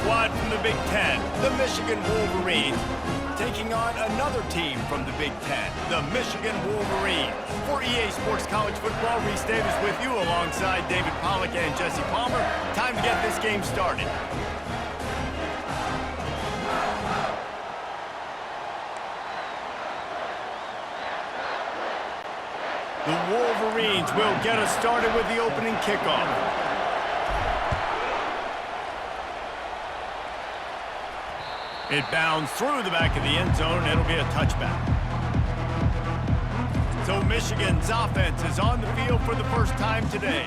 squad from the Big Ten, the Michigan Wolverines, taking on another team from the Big Ten, the Michigan Wolverines. For EA Sports College Football, Reese Davis with you alongside David Pollack and Jesse Palmer. Time to get this game started. The Wolverines will get us started with the opening kickoff. It bounds through the back of the end zone, and it'll be a touchback. So Michigan's offense is on the field for the first time today.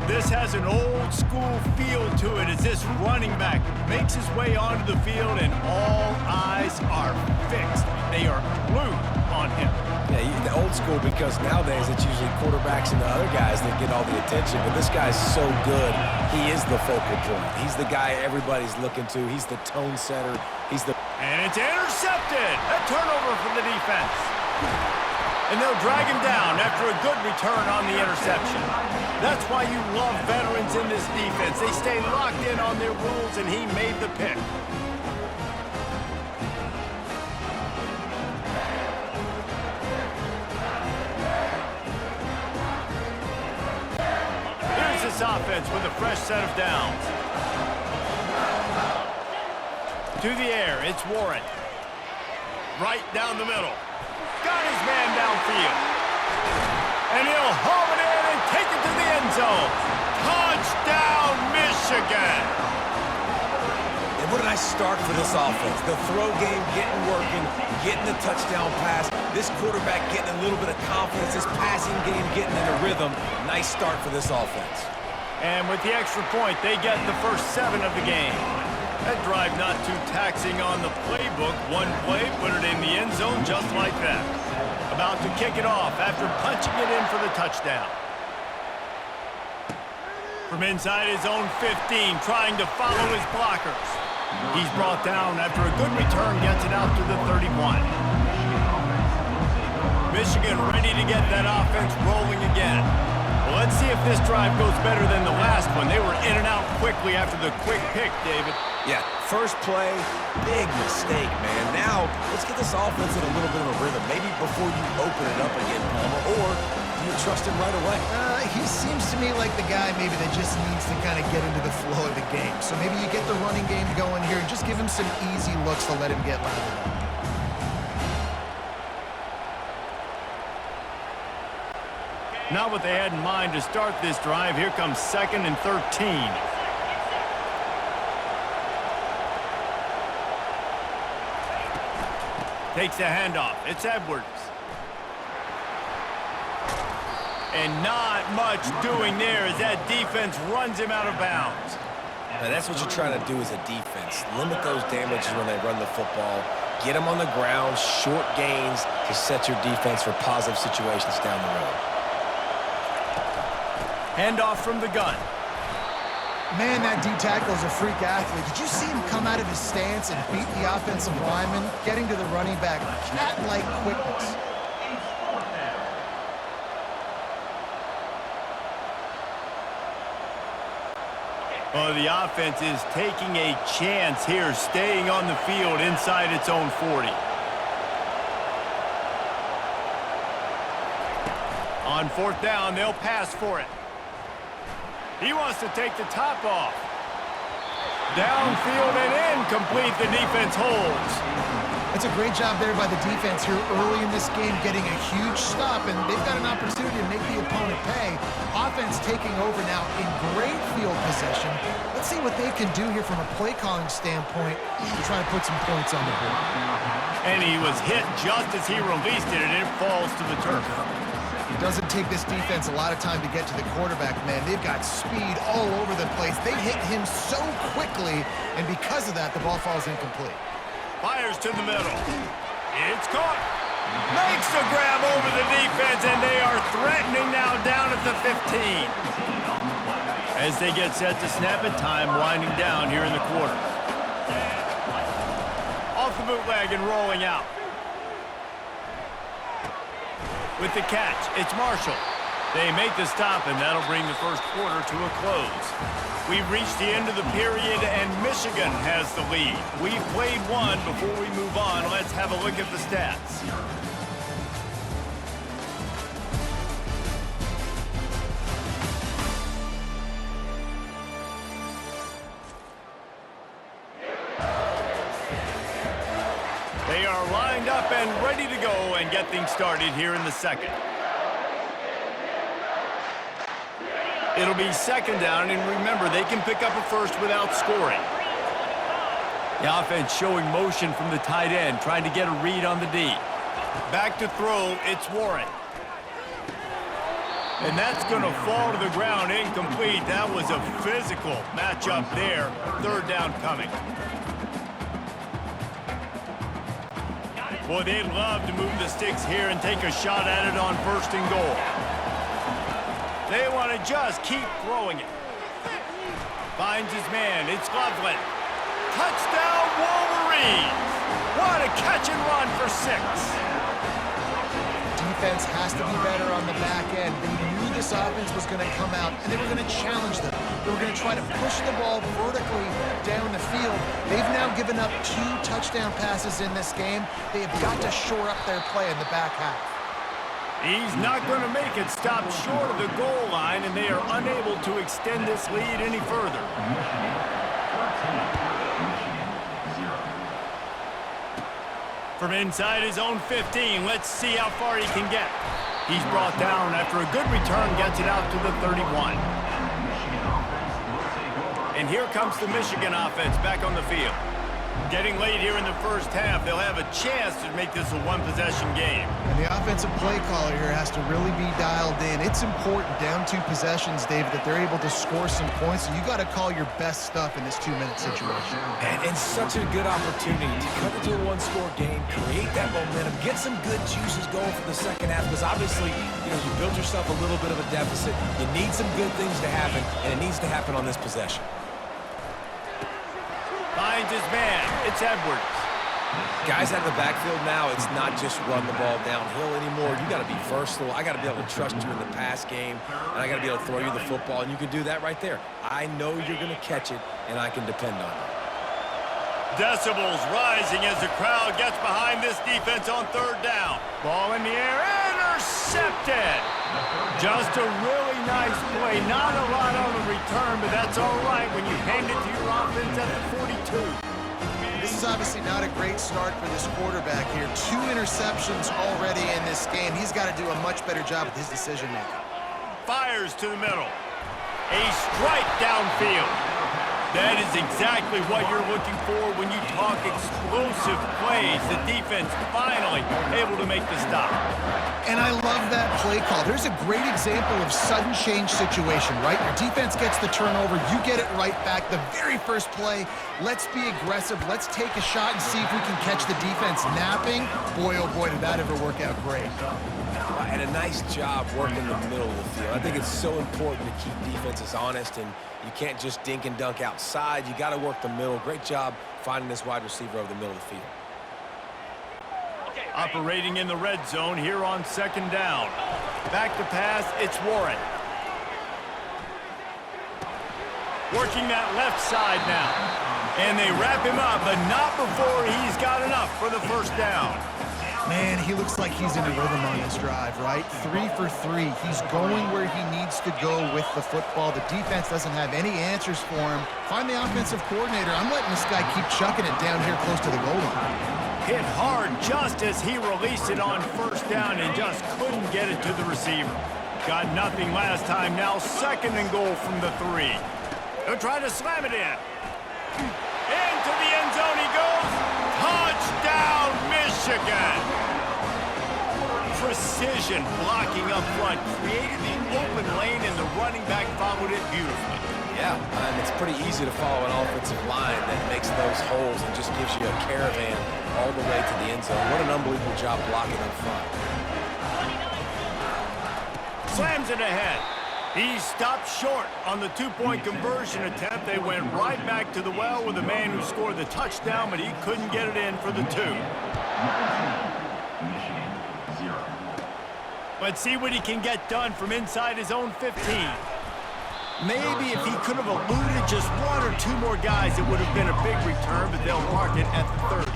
This has an old school feel to it as this running back makes his way onto the field and all eyes are fixed. They are glued on him. Yeah, the old school, because nowadays it's usually quarterbacks and the other guys that get all the attention, but this guy's so good, he is the focal point. He's the guy everybody's looking to. He's the tone setter. And it's intercepted. A turnover for the defense. And they'll drag him down after a good return on the interception. That's why you love veterans in this defense. They stay locked in on their rules, and he made the pick. Here's this offense with a fresh set of downs. To the air, it's Warren. Right down the middle. Got his man downfield. And he'll haul it in and take it to the end zone. Touchdown, Michigan! And what a nice start for this offense. The throw game getting working, getting the touchdown pass. This quarterback getting a little bit of confidence. This passing game getting in a rhythm. Nice start for this offense. And with the extra point, they get the first 7 of the game. That drive not too taxing on the playbook. One play, put it in the end zone just like that. About to kick it off after punching it in for the touchdown. From inside his own 15, trying to follow his blockers. He's brought down after a good return, gets it out to the 31. Michigan ready to get that offense rolling again. Well, let's see if this drive goes better than the last one. They were in and out quickly after the quick pick, David. Yeah, first play, big mistake, man. Now, let's get this offense in a little bit of a rhythm. Maybe before you open it up again, Palmer, or do you trust him right away? He seems to me like the guy maybe that just needs to kind of get into the flow of the game. So maybe you get the running game going here and just give him some easy looks to let him get lathered up. Not what they had in mind to start this drive. Here comes 2nd and 13. Takes the handoff. It's Edwards. And not much doing there as that defense runs him out of bounds. Now, that's what you're trying to do as a defense. Limit those damages when they run the football. Get them on the ground, short gains to set your defense for positive situations down the road. Handoff from the gun. Man, that D-tackle is a freak athlete. Did you see him come out of his stance and beat the offensive lineman, getting to the running back? Cat-like quickness. Well, the offense is taking a chance here, staying on the field inside its own 40. On 4th down, they'll pass for it. He wants to take the top off. Downfield and incomplete. The defense holds. It's a great job there by the defense here early in this game, getting a huge stop, and they've got an opportunity to make the opponent pay. Offense taking over now in great field possession. Let's see what they can do here from a play calling standpoint to try to put some points on the board. And he was hit just as he released it, and it falls to the turf. It doesn't take this defense a lot of time to get to the quarterback, man. They've got speed all over the place. They hit him so quickly, and because of that, the ball falls incomplete. Fires to the middle. It's caught. Makes the grab over the defense, and they are threatening now down at the 15. As they get set to snap it, time winding down here in the quarter. Off the bootleg and rolling out. With the catch, it's Marshall. They make the stop, and that'll bring the first quarter to a close. We've reached the end of the period, and Michigan has the lead. We've played one. Before we move on, let's have a look at the stats. They are lined up and ready to go and get things started here in the second. It'll be second down, and remember, they can pick up a first without scoring. The offense showing motion from the tight end, trying to get a read on the D. Back to throw, it's Warren. And that's going to fall to the ground incomplete. That was a physical matchup there. Third down coming. Boy, they'd love to move the sticks here and take a shot at it on first and goal. They want to just keep throwing it. Finds his man. It's Loveland. Touchdown, Wolverines! What a catch and run for 6. Defense has to be better on the back end. They knew this offense was going to come out, and they were going to challenge them. They were going to try to push the ball vertically down the field. They've now given up 2 touchdown passes in this game. They have got to shore up their play in the back half. He's not going to make it. Stop short of the goal line, and they are unable to extend this lead any further. From inside his own 15, let's see how far he can get. He's brought down after a good return, gets it out to the 31. And here comes the Michigan offense back on the field. Getting late here in the first half, they'll have a chance to make this a one-possession game. And the offensive play caller here has to really be dialed in. It's important down 2 possessions, David, that they're able to score some points. So you got to call your best stuff in this 2-minute situation. And such a good opportunity to cut into a one-score game, create that momentum, get some good juices going for the second half. Because obviously, you built yourself a little bit of a deficit. You need some good things to happen, and it needs to happen on this possession. Finds his man. It's Edwards. Guys out of the backfield now, it's not just run the ball downhill anymore. You got to be versatile. I got to be able to trust you in the pass game, and I got to be able to throw you the football, and you can do that right there. I know you're going to catch it, and I can depend on it. Decibels rising as the crowd gets behind this defense on third down. Ball in the air, intercepted. Just a really nice play. Not a lot on the return, but that's all right when you hand it to your offense at the 42. This is obviously not a great start for this quarterback here. 2 interceptions already in this game. He's got to do a much better job with his decision-making. Fires to the middle. A strike downfield. That is exactly what you're looking for when you talk explosive plays. The defense finally able to make the stop. And I love that play call. There's a great example of sudden change situation, right? Your defense gets the turnover, you get it right back. The very first play, let's be aggressive. Let's take a shot and see if we can catch the defense napping. Boy, oh boy, did that ever work out great. And a nice job working the middle of the field. I think it's so important to keep defenses honest, and you can't just dink and dunk outside. You got to work the middle. Great job finding this wide receiver over the middle of the field. Operating in the red zone here on second down. Back to pass, it's Warren. Working that left side now. And they wrap him up, but not before he's got enough for the first down. Man, he looks like he's in a rhythm on this drive, right? 3 for 3. He's going where he needs to go with the football. The defense doesn't have any answers for him. Find the offensive coordinator. I'm letting this guy keep chucking it down here close to the goal line. Hit hard just as he released it on first down and just couldn't get it to the receiver. Got nothing last time. Now second and goal from the 3. They'll try to slam it in. Into the end zone he goes. Touchdown, Michigan! Precision blocking up front created the open lane, and the running back followed it beautifully. Yeah, and it's pretty easy to follow an offensive line that makes those holes and just gives you a caravan all the way to the end zone. What an unbelievable job blocking up front. Slams it ahead. He stopped short on the 2-point conversion attempt. They went right back to the well with the man who scored the touchdown, but he couldn't get it in for the 2. Let's see what he can get done from inside his own 15. Maybe if he could have eluded just one or two more guys, it would have been a big return, but they'll mark it at the 30.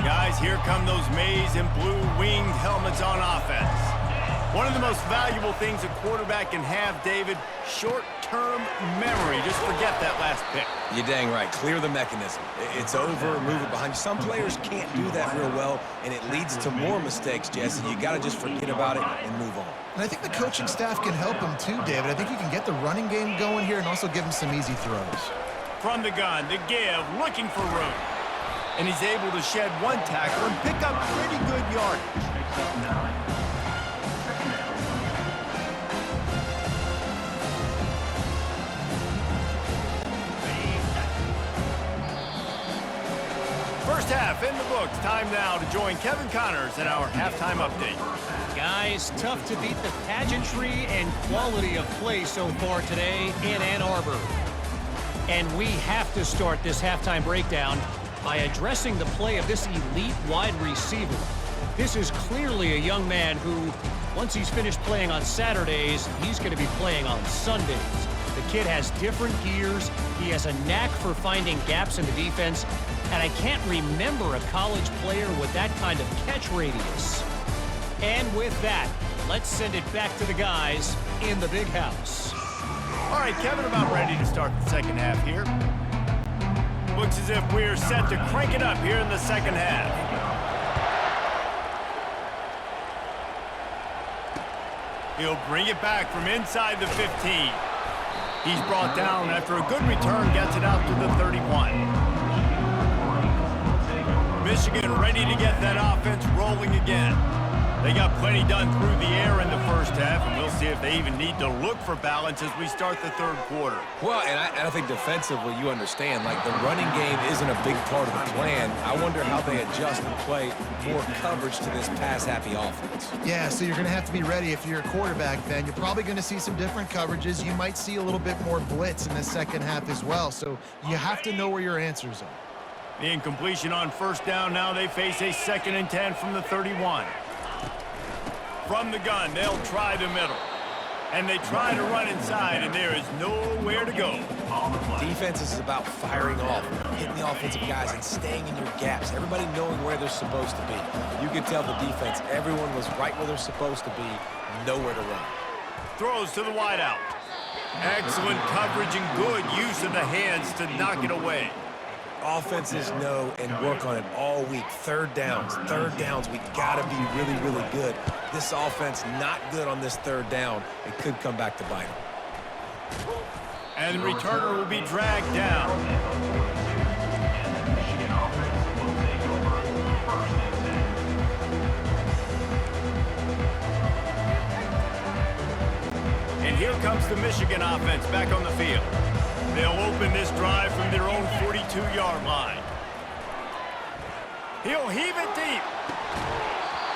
Guys, here come those maize and blue winged helmets on offense. One of the most valuable things a quarterback can have, David, short-term memory. Just forget that last pick. You're dang right. Clear the mechanism. It's over, move it behind you. Some players can't do that real well, and it leads to more mistakes, Jesse. You got to just forget about it and move on. And I think the coaching staff can help him too, David. I think you can get the running game going here and also give him some easy throws. From the gun, the give, looking for room. And he's able to shed one tackle and pick up pretty good yardage. First half in the books. Time now to join Kevin Connors in our halftime update. Guys, tough to beat the pageantry and quality of play so far today in Ann Arbor. And we have to start this halftime breakdown by addressing the play of this elite wide receiver. This is clearly a young man who, once he's finished playing on Saturdays, he's going to be playing on Sundays. The kid has different gears. He has a knack for finding gaps in the defense. And I can't remember a college player with that kind of catch radius. And with that, let's send it back to the guys in the big house. All right, Kevin, about ready to start the second half here. Looks as if we're set to crank it up here in the second half. He'll bring it back from inside the 15. He's brought down after a good return, gets it out to the 31. Michigan ready to get that offense rolling again. They got plenty done through the air in the first half, and we'll see if they even need to look for balance as we start the third quarter. Well, and I think defensively, you understand, like the running game isn't a big part of the plan. I wonder how they adjust and play more coverage to this pass-happy offense. Yeah, so you're going to have to be ready if you're a quarterback then. You're probably going to see some different coverages. You might see a little bit more blitz in the second half as well, so you have to know where your answers are. The incompletion on first down. Now they face a 2nd and 10 from the 31. From the gun, they'll try the middle. And they try to run inside, and there is nowhere to go. Defense is about firing off, hitting the offensive guys, and staying in your gaps. Everybody knowing where they're supposed to be. You could tell the defense, everyone was right where they're supposed to be, nowhere to run. Throws to the wideout. Excellent coverage and good use of the hands to knock it away. Offenses know and work on it all week. Third downs, we got to be really, really good. This offense not good on this third down. It could come back to bite them. And the returner will be dragged down. And here comes the Michigan offense back on the field. They'll open this drive from their own 42-yard line. He'll heave it deep.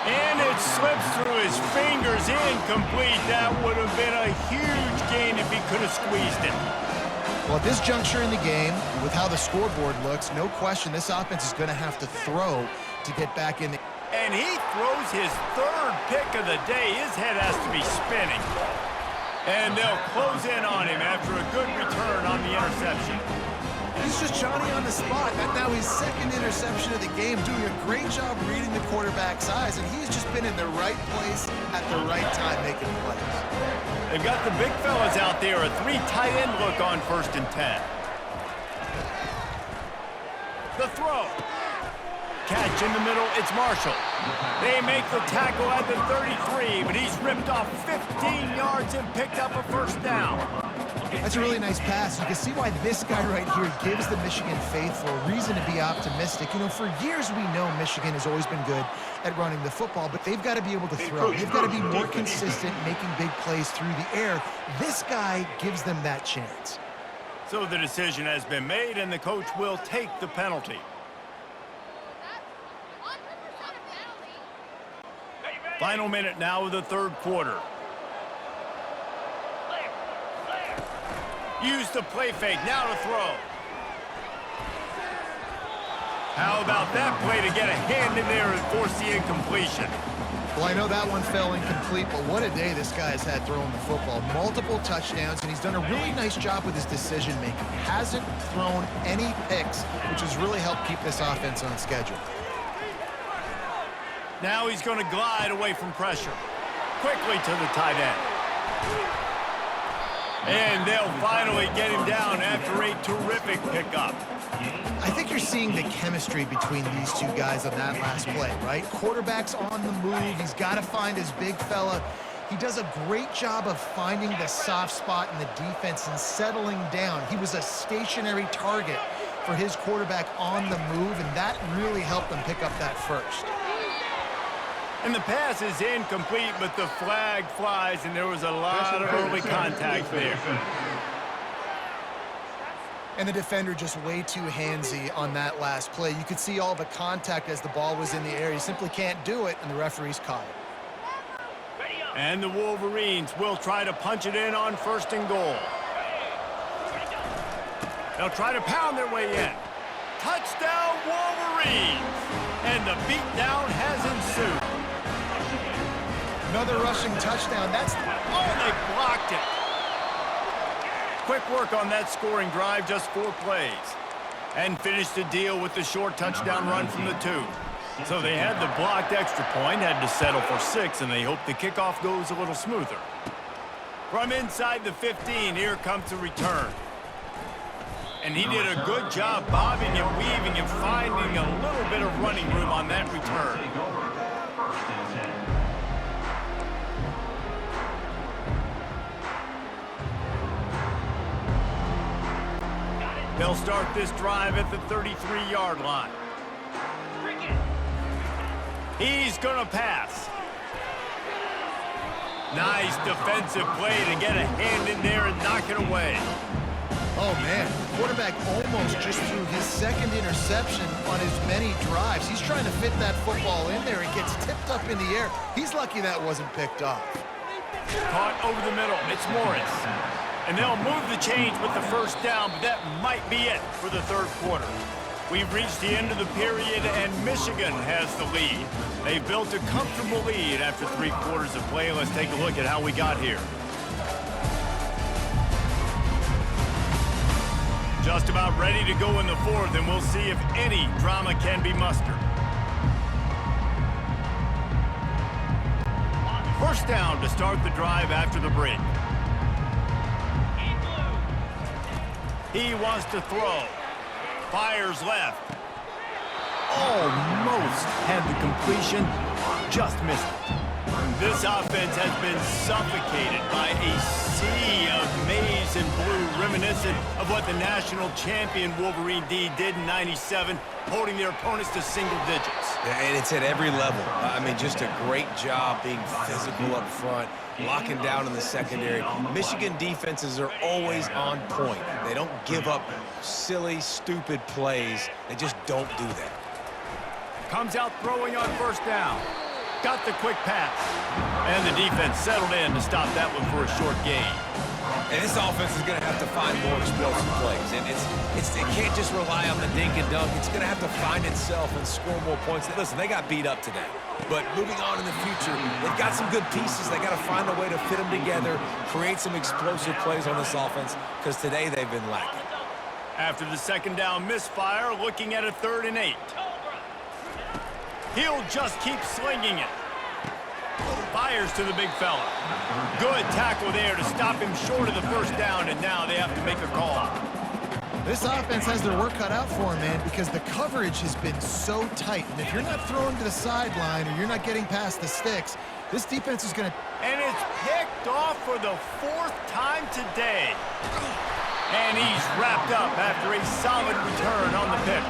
And it slips through his fingers, incomplete. That would have been a huge gain if he could have squeezed it. Well, at this juncture in the game, with how the scoreboard looks, no question this offense is going to have to throw to get back in. And he throws his 3rd pick of the day. His head has to be spinning. And they'll close in on him after a good return on the interception. He's just Johnny on the spot. Now his 2nd interception of the game, doing a great job reading the quarterback's eyes, and he's just been in the right place at the right time making plays. They've got the big fellas out there, a 3 tight end look on 1st and 10. The throw. Catch in the middle, it's Marshall. They make the tackle at the 33, but he's ripped off 15 yards and picked up a 1st down. That's a really nice pass. You can see why this guy right here gives the Michigan faithful a reason to be optimistic. You know, for years we know Michigan has always been good at running the football, but they've got to be able to throw. They've got to be more consistent making big plays through the air. This guy gives them that chance. So the decision has been made, and the coach will take the penalty. Final minute now of the third quarter. Use the play fake, now to throw. How about that play to get a hand in there and force the incompletion? Well, I know that one fell incomplete, but what a day this guy has had throwing the football. Multiple touchdowns, and he's done a really nice job with his decision-making. Hasn't thrown any picks, which has really helped keep this offense on schedule. Now he's going to glide away from pressure. Quickly to the tight end. And they'll finally get him down after a terrific pickup. I think you're seeing the chemistry between these two guys on that last play, right? Quarterback's on the move. He's got to find his big fella. He does a great job of finding the soft spot in the defense and settling down. He was a stationary target for his quarterback on the move, and that really helped him pick up that first. And the pass is incomplete, but the flag flies, and there was a lot of early contact there. And the defender just way too handsy on that last play. You could see all the contact as the ball was in the air. He simply can't do it, and the referee's caught it. And the Wolverines will try to punch it in on 1st and goal. They'll try to pound their way in. Touchdown, Wolverines! And the beatdown has ensued. Another rushing touchdown. Oh, they blocked it. Quick work on that scoring drive, just 4 plays. And finished the deal with the short touchdown run from the 2. So they had the blocked extra point, had to settle for 6, and they hope the kickoff goes a little smoother. From inside the 15, here comes the return. And he did a good job bobbing and weaving and finding a little bit of running room on that return. They'll start this drive at the 33-yard line. He's going to pass. Nice defensive play to get a hand in there and knock it away. Oh, man. The quarterback almost just threw his 2nd interception on as many drives. He's trying to fit that football in there. It gets tipped up in the air. He's lucky that wasn't picked off. Caught over the middle. It's Morris. And they'll move the chains with the 1st down, but that might be it for the 3rd quarter. We've reached the end of the period, and Michigan has the lead. They've built a comfortable lead after 3 quarters of play. Let's take a look at how we got here. Just about ready to go in the 4th, and we'll see if any drama can be mustered. 1st down to start the drive after the break. He wants to throw. Fires left. Almost had the completion. Just missed it. This offense has been suffocated by a sea of maize and blue, reminiscent of what the national champion Wolverine D did in '97, holding their opponents to single digits. And it's at every level. I mean, just a great job being physical up front, locking down in the secondary. Michigan defenses are always on point. They don't give up silly, stupid plays. They just don't do that. Comes out throwing on 1st down. Got the quick pass. And the defense settled in to stop that one for a short gain. And this offense is going to have to find more explosive plays. And it can't just rely on the dink and dunk. It's going to have to find itself and score more points. Listen, they got beat up today. But moving on in the future, they've got some good pieces. They got to find a way to fit them together, create some explosive plays on this offense, because today they've been lacking. After the 2nd down misfire, looking at a 3rd and 8. He'll just keep slinging it. Fires to the big fella. Good tackle there to stop him short of the 1st down, and now they have to make a call. This offense has their work cut out for them, man, because the coverage has been so tight. And if you're not throwing to the sideline or you're not getting past the sticks, this defense is going to... And it's picked off for the 4th time today. And he's wrapped up after a solid return on the pick.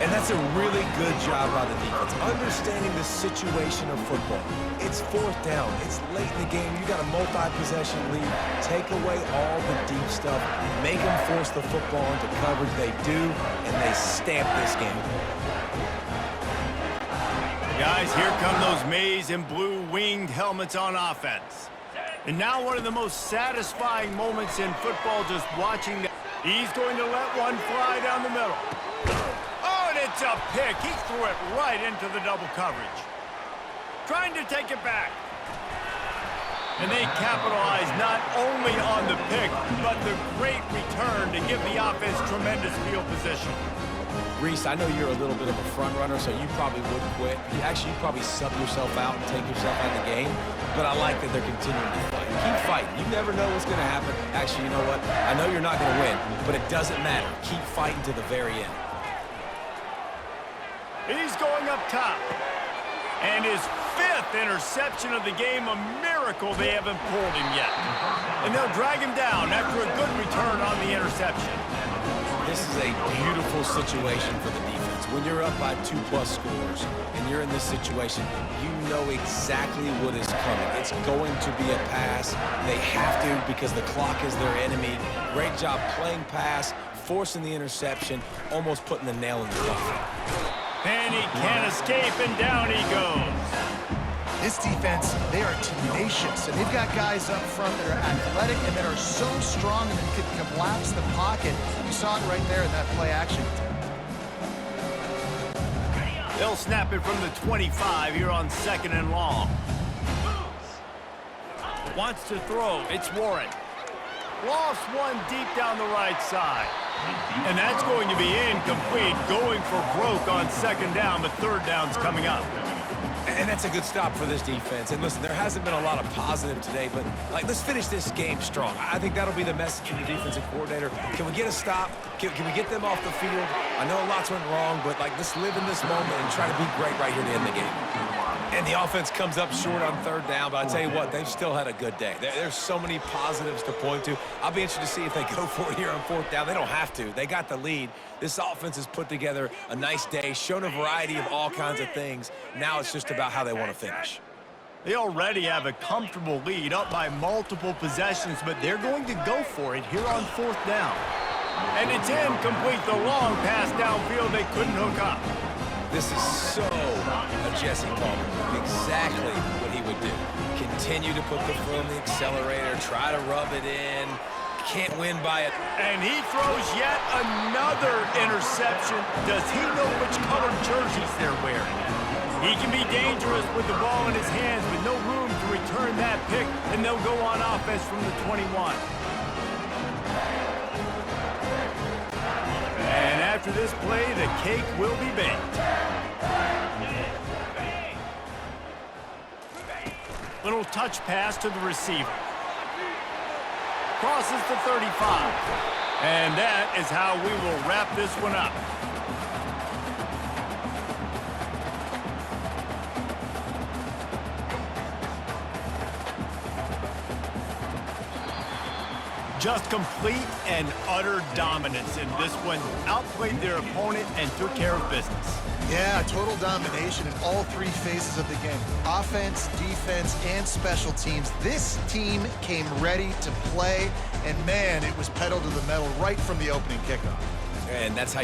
And that's a really good job by the defense, understanding the situation of football. It's 4th down. It's late in the game. You got a multi-possession lead. Take away all the deep stuff. Make them force the football into coverage. They do, and they stamp this game. Guys, here come those maize and blue winged helmets on offense. And now one of the most satisfying moments in football, just watching that. He's going to let one fly down the middle. Oh, and it It's a pick. He threw it right into the double coverage. Trying to take it back. And they capitalize not only on the pick, but the great return to give the offense tremendous field position. Reese, I know you're a little bit of a front runner, so you probably would quit. You'd probably sub yourself out and take yourself out of the game. But I like that they're continuing to fight. Keep fighting. You never know what's going to happen. Actually, you know what? I know you're not going to win, but it doesn't matter. Keep fighting to the very end. He's going up top. And his 5th interception of the game, a miracle they haven't pulled him yet. And they'll drag him down after a good return on the interception. This is a beautiful situation for the defense. When you're up by 2+ scores and you're in this situation, you know exactly what is coming. It's going to be a pass. They have to because the clock is their enemy. Great job playing pass, forcing the interception, almost putting the nail in the coffin. And he can't escape, and down he goes. This defense, they are tenacious, and they've got guys up front that are athletic and that are so strong and that can collapse the pocket. You saw it right there in that play action. They'll snap it from the 25 here on 2nd and long. Wants to throw. It's Warren. Lost one deep down the right side. And that's going to be incomplete, going for broke on 2nd down, but 3rd down's coming up. And that's a good stop for this defense. And listen, there hasn't been a lot of positive today, but let's finish this game strong. I think that'll be the message from the defensive coordinator. Can we get a stop? Can we get them off the field? I know lots went wrong, but let's live in this moment and try to be great right here to end the game. And the offense comes up short on 3rd down, but I tell you what, they've still had a good day. There's so many positives to point to. I'll be interested to see if they go for it here on 4th down. They don't have to. They got the lead. This offense has put together a nice day, shown a variety of all kinds of things. Now it's just about how they want to finish. They already have a comfortable lead, up by multiple possessions, but they're going to go for it here on 4th down. And it's incomplete. The long pass downfield they couldn't hook up. This is so a Jesse Palmer. Exactly what he would do. Continue to put the foot on the accelerator, try to rub it in. Can't win by it. And he throws yet another interception. Does he know which colored jerseys they're wearing? He can be dangerous with the ball in his hands, but no room to return that pick, and they'll go on offense from the 21. And after this play, the cake will be baked. Little touch pass to the receiver. Crosses the 35. And that is how we will wrap this one up. Just complete and utter dominance in this one. Outplayed their opponent and took care of business. Yeah, total domination in all 3 phases of the game. Offense, defense, and special teams. This team came ready to play, and man, it was pedal to the metal right from the opening kickoff. And that's how